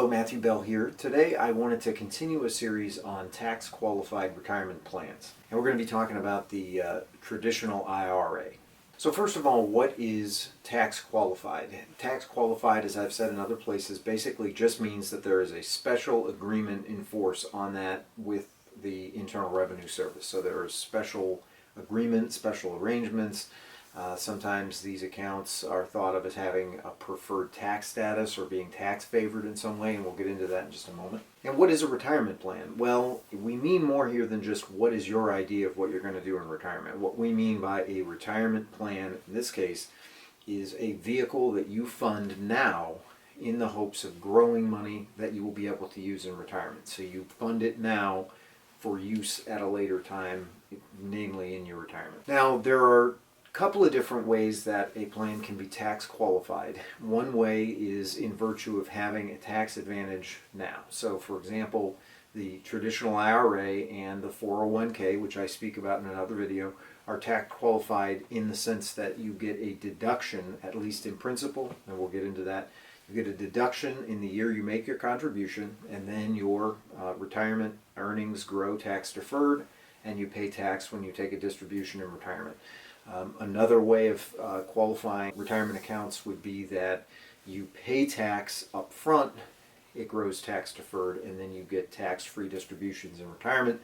Matthew Bell here. Today I wanted to continue a series on tax-qualified retirement plans. And we're going to be talking about the traditional IRA. So first of all, what is tax-qualified? Tax-qualified, as I've said in other places, basically just means that there is a special agreement in force on that with the Internal Revenue Service. So there are special agreements, special arrangements. Sometimes these accounts are thought of as having a preferred tax status or being tax favored in some way, and we'll get into that in just a moment. And what is a retirement plan? Well, we mean more here than just what is your idea of what you're going to do in retirement. What we mean by a retirement plan, in this case, is a vehicle that you fund now in the hopes of growing money that you will be able to use in retirement. So you fund it now for use at a later time, namely in your retirement. Now, there are couple of different ways that a plan can be tax qualified. One way is in virtue of having a tax advantage now. So for example, the traditional IRA and the 401k, which I speak about in another video, are tax qualified in the sense that you get a deduction, at least in principle, and we'll get into that. You get a deduction in the year you make your contribution, and then your retirement earnings grow tax deferred, and you pay tax when you take a distribution in retirement. Another way of qualifying retirement accounts would be that you pay tax up front, it grows tax deferred, and then you get tax-free distributions in retirement.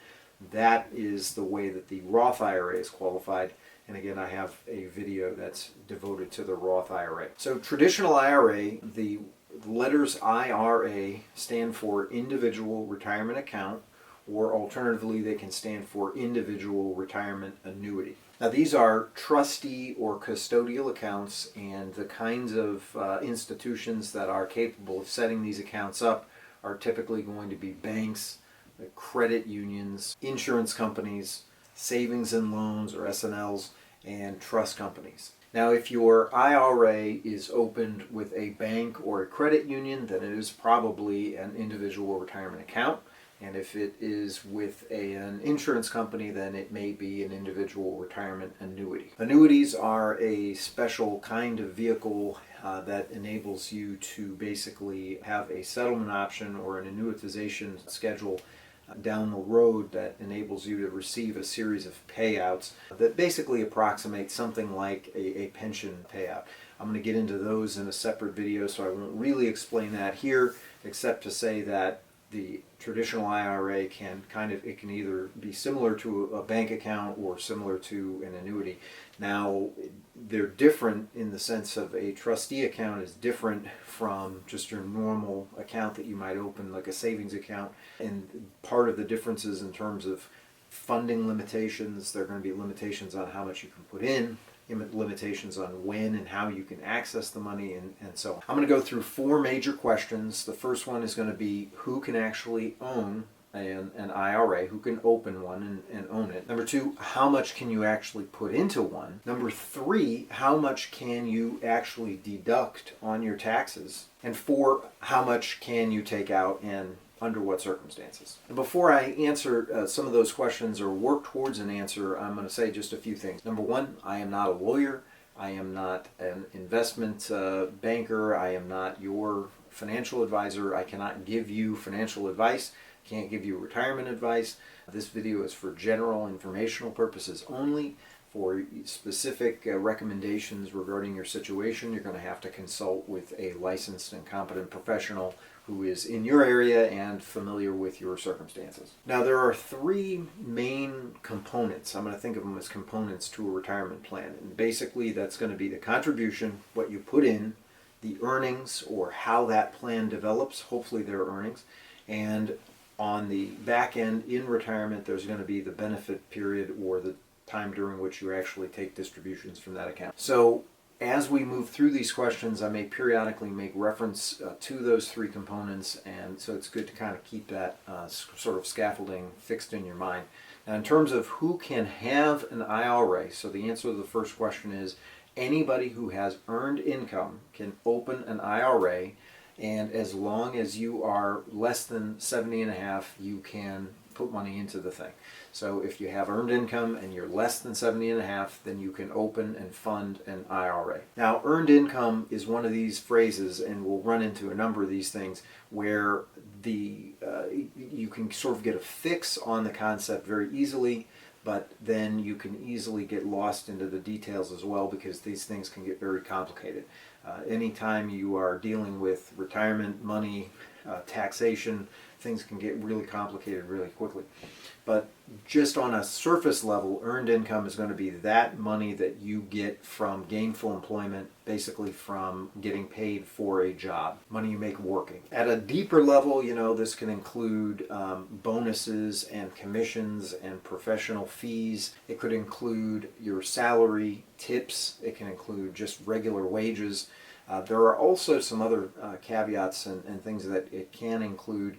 That is the way that the Roth IRA is qualified. And again, I have a video that's devoted to the Roth IRA. So traditional IRA, the letters IRA stand for Individual Retirement Account, or alternatively they can stand for Individual Retirement Annuity. Now these are trustee or custodial accounts, and the kinds of institutions that are capable of setting these accounts up are typically going to be banks, credit unions, insurance companies, savings and loans or S&Ls, and trust companies. Now if your IRA is opened with a bank or a credit union, then it is probably an individual retirement account. And if it is with an insurance company, then it may be an individual retirement annuity. Annuities are a special kind of vehicle that enables you to basically have a settlement option or an annuitization schedule down the road that enables you to receive a series of payouts that basically approximate something like a pension payout. I'm going to get into those in a separate video, so I won't really explain that here, except to say that the traditional IRA can either be similar to a bank account or similar to an annuity. Now, they're different in the sense of a trustee account is different from just your normal account that you might open, like a savings account. And part of the differences in terms of funding limitations, there are going to be limitations on how much you can put in, limitations on when and how you can access the money, and so on. I'm going to go through four major questions. The first one is going to be who can actually own an IRA, who can open one and own it. Number two, how much can you actually put into one? Number three, how much can you actually deduct on your taxes? And four, how much can you take out and under what circumstances? And before I answer some of those questions or work towards an answer, I'm going to say just a few things. Number one, I am not a lawyer. I am not an investment banker. I am not your financial advisor. I cannot give you financial advice. Can't give you retirement advice. This video is for general informational purposes only. For specific recommendations regarding your situation, you're going to have to consult with a licensed and competent professional who is in your area and familiar with your circumstances. Now, there are three main components. I'm going to think of them as components to a retirement plan. And basically, that's going to be the contribution, what you put in, the earnings, or how that plan develops, hopefully their earnings, and on the back end in retirement, there's going to be the benefit period or the time during which you actually take distributions from that account. So as we move through these questions, I may periodically make reference to those three components, and so it's good to kind of keep that sort of scaffolding fixed in your mind. Now, in terms of who can have an IRA, so the answer to the first question is anybody who has earned income can open an IRA, and as long as you are less than 70 and a half, you can put money into the thing. So if you have earned income and you're less than 70 and a half, then you can open and fund an IRA. Now, earned income is one of these phrases, and we'll run into a number of these things where you can sort of get a fix on the concept very easily, but then you can easily get lost into the details as well, because these things can get very complicated. Anytime you are dealing with retirement money, taxation, things can get really complicated really quickly. But just on a surface level, earned income is going to be that money that you get from gainful employment, basically from getting paid for a job, money you make working. At a deeper level, this can include bonuses and commissions and professional fees. It could include your salary, tips. It can include just regular wages. There are also some other caveats and things that it can include.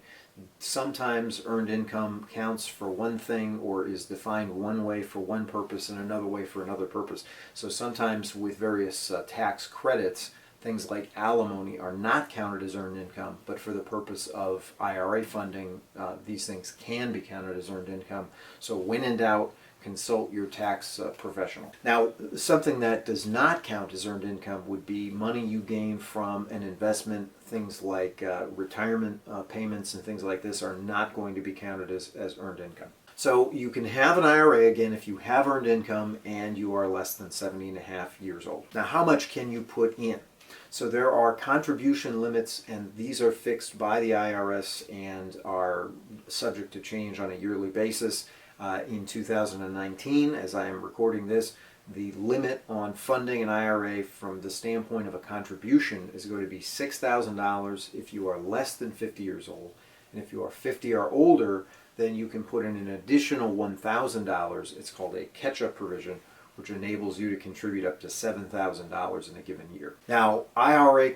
Sometimes earned income counts for one thing or is defined one way for one purpose and another way for another purpose. So sometimes with various tax credits, things like alimony are not counted as earned income, but for the purpose of IRA funding, these things can be counted as earned income. So when in doubt, consult your tax professional. Now, something that does not count as earned income would be money you gain from an investment. Things like retirement payments and things like this are not going to be counted as earned income. So you can have an IRA, again, if you have earned income and you are less than 70 and a half years old. Now, how much can you put in? So there are contribution limits, and these are fixed by the IRS and are subject to change on a yearly basis. In 2019, as I am recording this, the limit on funding an IRA from the standpoint of a contribution is going to be $6,000 if you are less than 50 years old. And if you are 50 or older, then you can put in an additional $1,000. It's called a catch-up provision, which enables you to contribute up to $7,000 in a given year. Now, IRA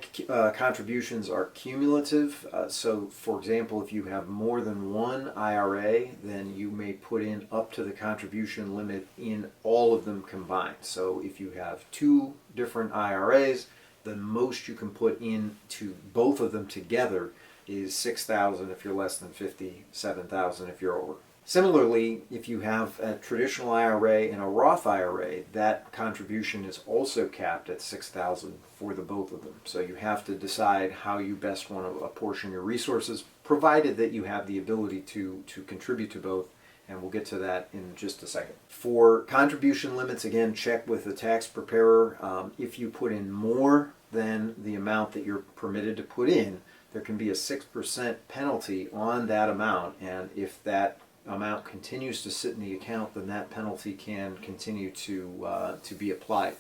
contributions are cumulative. So, for example, if you have more than one IRA, then you may put in up to the contribution limit in all of them combined. So if you have two different IRAs, the most you can put into both of them together is $6,000 if you're less than 50, $7,000 if you're over. Similarly, if you have a traditional IRA and a Roth IRA, that contribution is also capped at $6,000 for the both of them. So you have to decide how you best want to apportion your resources, provided that you have the ability to contribute to both, and we'll get to that in just a second. For contribution limits, again, check with the tax preparer. If you put in more than the amount that you're permitted to put in, there can be a 6% penalty on that amount, and if that amount continues to sit in the account, then that penalty can continue to be applied.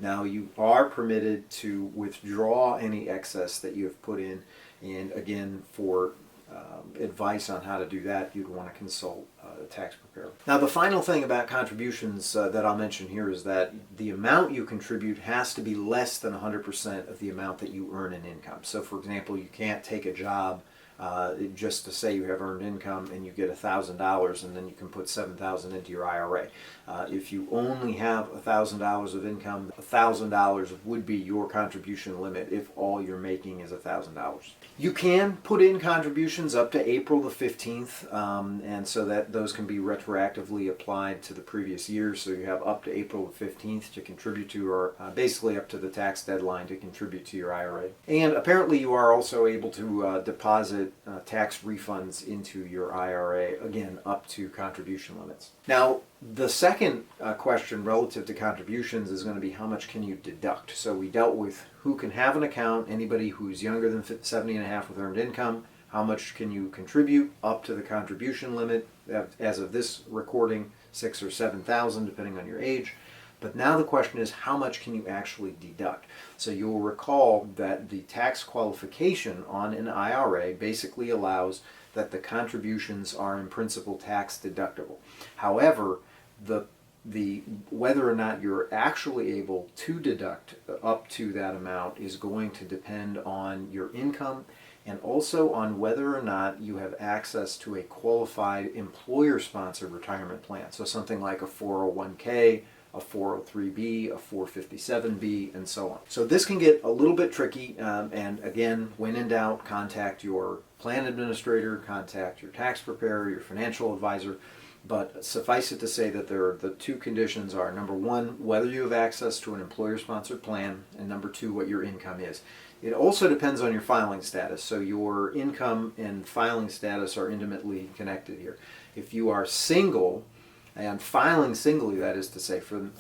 Now, you are permitted to withdraw any excess that you have put in, and again, for advice on how to do that, you'd want to consult a tax preparer. Now, the final thing about contributions that I'll mention here is that the amount you contribute has to be less than 100% of the amount that you earn in income. So, for example, you can't take a job just to say you have earned income and you get $1,000 and then you can put $7,000 into your IRA. If you only have $1,000 of income, $1,000 would be your contribution limit if all you're making is $1,000. You can put in contributions up to April the 15th, and so that those can be retroactively applied to the previous year. So you have up to April the 15th to contribute to, or basically up to the tax deadline to contribute to your IRA. And apparently you are also able to deposit tax refunds into your IRA, again, up to contribution limits. Now, the second question relative to contributions is going to be how much can you deduct. So we dealt with who can have an account, anybody who's younger than 70 and a half with earned income, how much can you contribute up to the contribution limit, as of this recording, 6,000 or 7,000 depending on your age. But now the question is, how much can you actually deduct? So you'll recall that the tax qualification on an IRA basically allows that the contributions are in principle tax deductible. However, the whether or not you're actually able to deduct up to that amount is going to depend on your income, and also on whether or not you have access to a qualified employer-sponsored retirement plan. So something like a 401k a 403B, a 457B, and so on. So this can get a little bit tricky, and again, when in doubt, contact your plan administrator, contact your tax preparer, your financial advisor. But suffice it to say that the two conditions are, number one, whether you have access to an employer-sponsored plan, and number two, what your income is. It also depends on your filing status, so your income and filing status are intimately connected here. If you are single, and filing singly, that is to say, from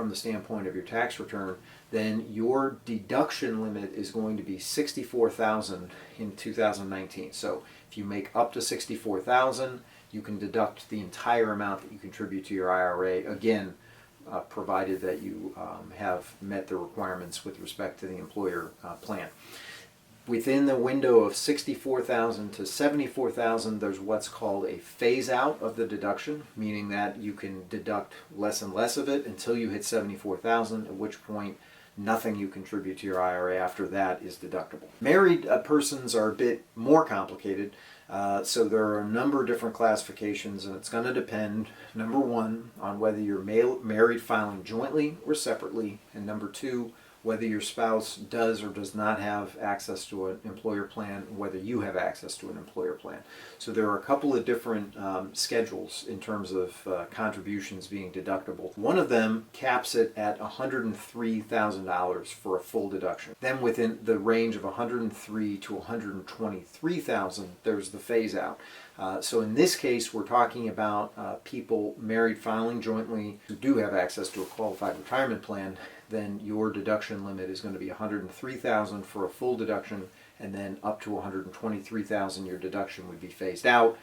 the standpoint of your tax return, then your deduction limit is going to be $64,000 in 2019. So if you make up to $64,000, you can deduct the entire amount that you contribute to your IRA, again, provided that you have met the requirements with respect to the employer plan. Within the window of $64,000 to $74,000, there's what's called a phase out of the deduction, meaning that you can deduct less and less of it until you hit $74,000, at which point nothing you contribute to your IRA after that is deductible. Married persons are a bit more complicated. So there are a number of different classifications, and it's going to depend, number one, on whether you're married filing jointly or separately, and number two, whether your spouse does or does not have access to an employer plan, whether you have access to an employer plan. So there are a couple of different schedules in terms of contributions being deductible. One of them caps it at $103,000 for a full deduction. Then within the range of $103,000 to $123,000, there's the phase out. So in this case, we're talking about people married filing jointly who do have access to a qualified retirement plan. Then your deduction limit is going to be $103,000 for a full deduction, and then up to $123,000 your deduction would be phased out.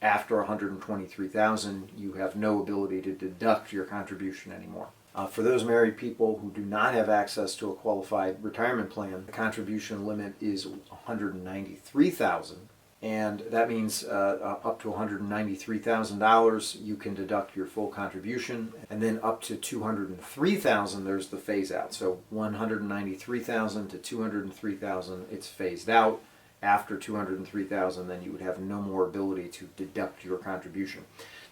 After $123,000, you have no ability to deduct your contribution anymore. For those married people who do not have access to a qualified retirement plan, the contribution limit is $193,000. And that means up to $193,000 you can deduct your full contribution, and then up to $203,000 there's the phase out. So $193,000 to $203,000 it's phased out. After $203,000 then you would have no more ability to deduct your contribution.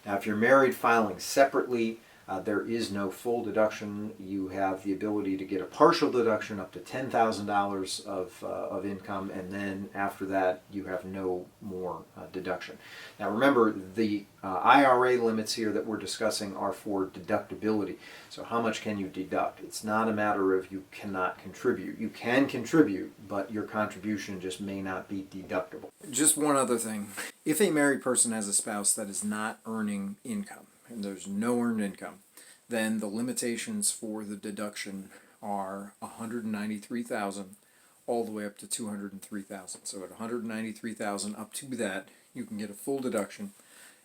Now if you're married filing separately, there is no full deduction. You have the ability to get a partial deduction up to $10,000 of income, and then after that you have no more deduction. Now remember, the IRA limits here that we're discussing are for deductibility. So how much can you deduct? It's not a matter of you cannot contribute. You can contribute, but your contribution just may not be deductible. Just one other thing. If a married person has a spouse that is not earning income, and there's no earned income, then the limitations for the deduction are $193,000 all the way up to $203,000. So at $193,000 up to that, you can get a full deduction,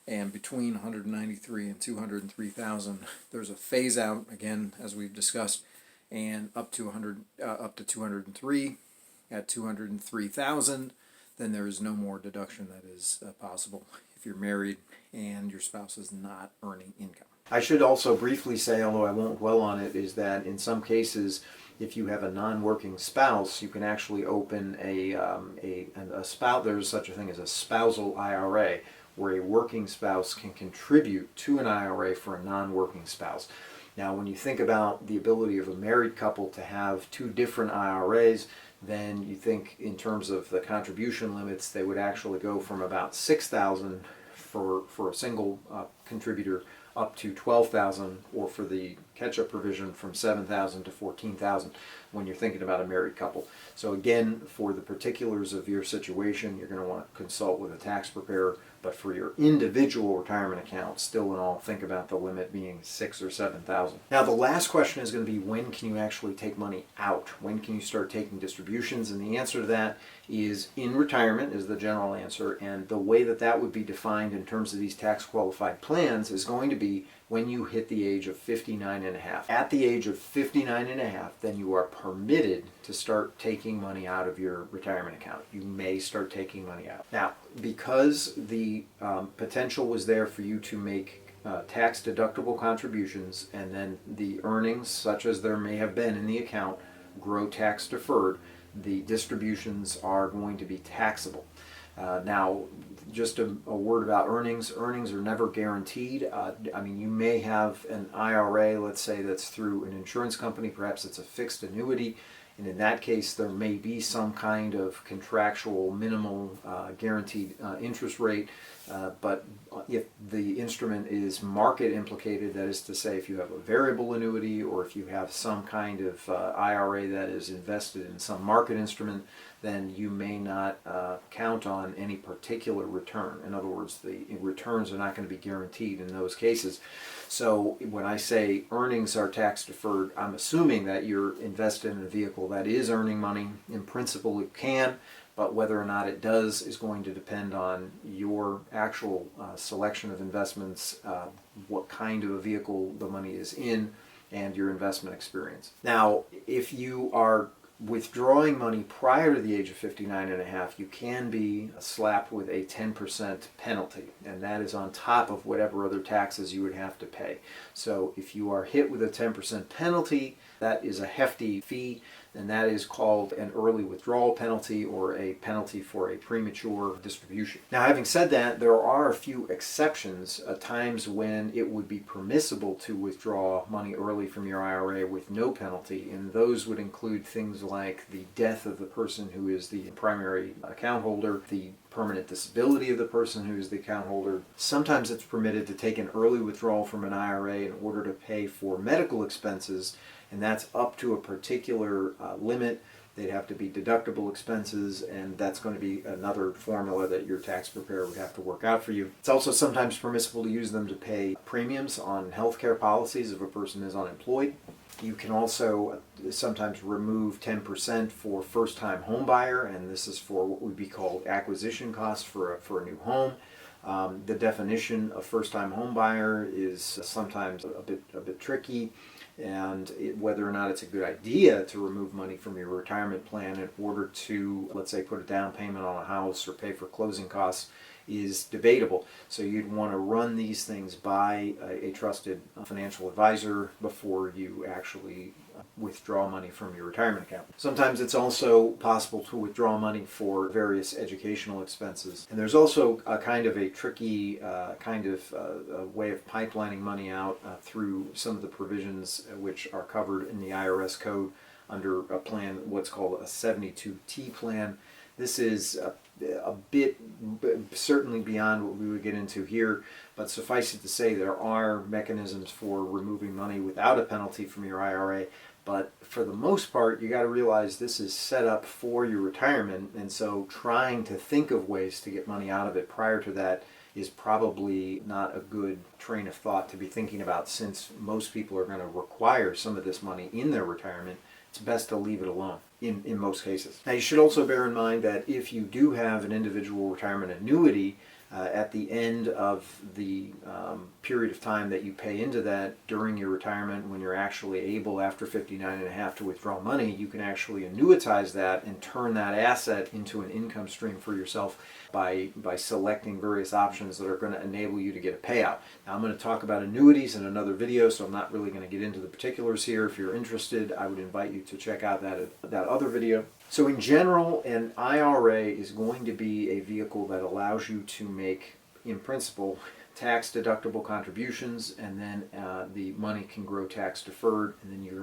and between $193,000 and $203,000, there's a phase out, again, as we've discussed, and up to $203,000. At $203,000, then there is no more deduction that is possible if you're married and your spouse is not earning income. I should also briefly say, although I won't dwell on it, is that in some cases, if you have a non-working spouse, you can actually open a spouse. There's such a thing as a spousal IRA, where a working spouse can contribute to an IRA for a non-working spouse. Now, when you think about the ability of a married couple to have two different IRAs, then you think in terms of the contribution limits, they would actually go from about $6,000 for a single contributor up to $12,000, or for the catch-up provision from $7,000 to $14,000 when you're thinking about a married couple. So again, for the particulars of your situation, you're going to want to consult with a tax preparer, but for your individual retirement account, still in all, think about the limit being $6,000 or $7,000. Now the last question is going to be, when can you actually take money out? When can you start taking distributions? And the answer to that is in retirement is the general answer, and the way that that would be defined in terms of these tax qualified plans is going to be when you hit the age of 59 and a half. At the age of 59 and a half, then you are permitted to start taking money out of your retirement account. You may start taking money out. Now, because the potential was there for you to make tax deductible contributions, and then the earnings, such as there may have been in the account, grow tax deferred, the distributions are going to be taxable. Now, just a word about earnings. Earnings are never guaranteed. I mean, you may have an IRA, let's say, that's through an insurance company. Perhaps it's a fixed annuity. And in that case, there may be some kind of contractual minimal guaranteed interest rate. But if the instrument is market implicated, that is to say, if you have a variable annuity or if you have some kind of IRA that is invested in some market instrument, then you may not count on any particular return. In other words, the returns are not going to be guaranteed in those cases. So when I say earnings are tax deferred, I'm assuming that you're invested in a vehicle that is earning money. In principle, it can, but whether or not it does is going to depend on your actual selection of investments, what kind of a vehicle the money is in, and your investment experience. Now, if you are withdrawing money prior to the age of 59 and a half, you can be slapped with a 10% penalty, and that is on top of whatever other taxes you would have to pay. So if you are hit with a 10% penalty, that is a hefty fee, and that is called an early withdrawal penalty or a penalty for a premature distribution. Now, having said that, there are a few exceptions, times when it would be permissible to withdraw money early from your IRA with no penalty, and those would include things like the death of the person who is the primary account holder, the permanent disability of the person who is the account holder. Sometimes it's permitted to take an early withdrawal from an IRA in order to pay for medical expenses, and that's up to a particular limit. They'd have to be deductible expenses, and that's going to be another formula that your tax preparer would have to work out for you. It's also sometimes permissible to use them to pay premiums on healthcare policies if a person is unemployed. You can also sometimes remove 10% for first-time home buyer, and this is for what would be called acquisition costs for a new home. The definition of first-time home buyer is sometimes a bit tricky, and whether or not it's a good idea to remove money from your retirement plan in order to, let's say, put a down payment on a house or pay for closing costs is debatable. So you'd want to run these things by a trusted financial advisor before you actually withdraw money from your retirement account. Sometimes it's also possible to withdraw money for various educational expenses. And there's also a kind of a tricky way of pipelining money out through some of the provisions which are covered in the IRS code under a plan, what's called a 72T plan. This is a bit certainly beyond what we would get into here, but suffice it to say there are mechanisms for removing money without a penalty from your IRA. But for the most part, you got to realize this is set up for your retirement, and so trying to think of ways to get money out of it prior to that is probably not a good train of thought to be thinking about, since most people are going to require some of this money in their retirement. It's best to leave it alone in most cases. Now, you should also bear in mind that if you do have an individual retirement annuity, at the end of the period of time that you pay into that during your retirement, when you're actually able after 59 and a half to withdraw money, you can actually annuitize that and turn that asset into an income stream for yourself by selecting various options that are going to enable you to get a payout. Now, I'm going to talk about annuities in another video, so I'm not really going to get into the particulars here. If you're interested, I would invite you to check out that other video. So in general, an IRA is going to be a vehicle that allows you to make, in principle, tax-deductible contributions, and then the money can grow tax-deferred, and then you're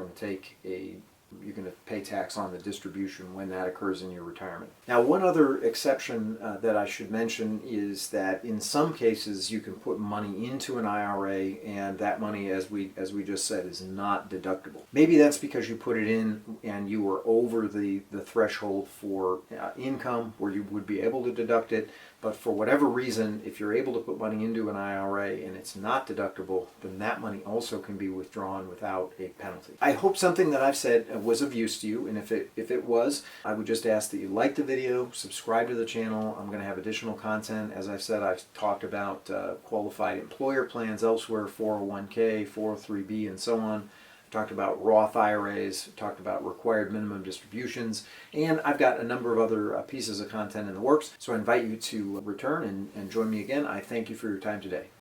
going to pay tax on the distribution when that occurs in your retirement. Now, one other exception that I should mention is that in some cases you can put money into an IRA, and that money, as we just said, is not deductible. Maybe that's because you put it in and you were over the threshold for income where you would be able to deduct it. But for whatever reason, if you're able to put money into an IRA and it's not deductible, then that money also can be withdrawn without a penalty. I hope something that I've said was of use to you, and if it was, I would just ask that you like the video, subscribe to the channel. I'm going to have additional content. As I've said, I've talked about qualified employer plans elsewhere, 401k, 403b, and so on. Talked about Roth IRAs, talked about required minimum distributions, and I've got a number of other pieces of content in the works. So I invite you to return and join me again. I thank you for your time today.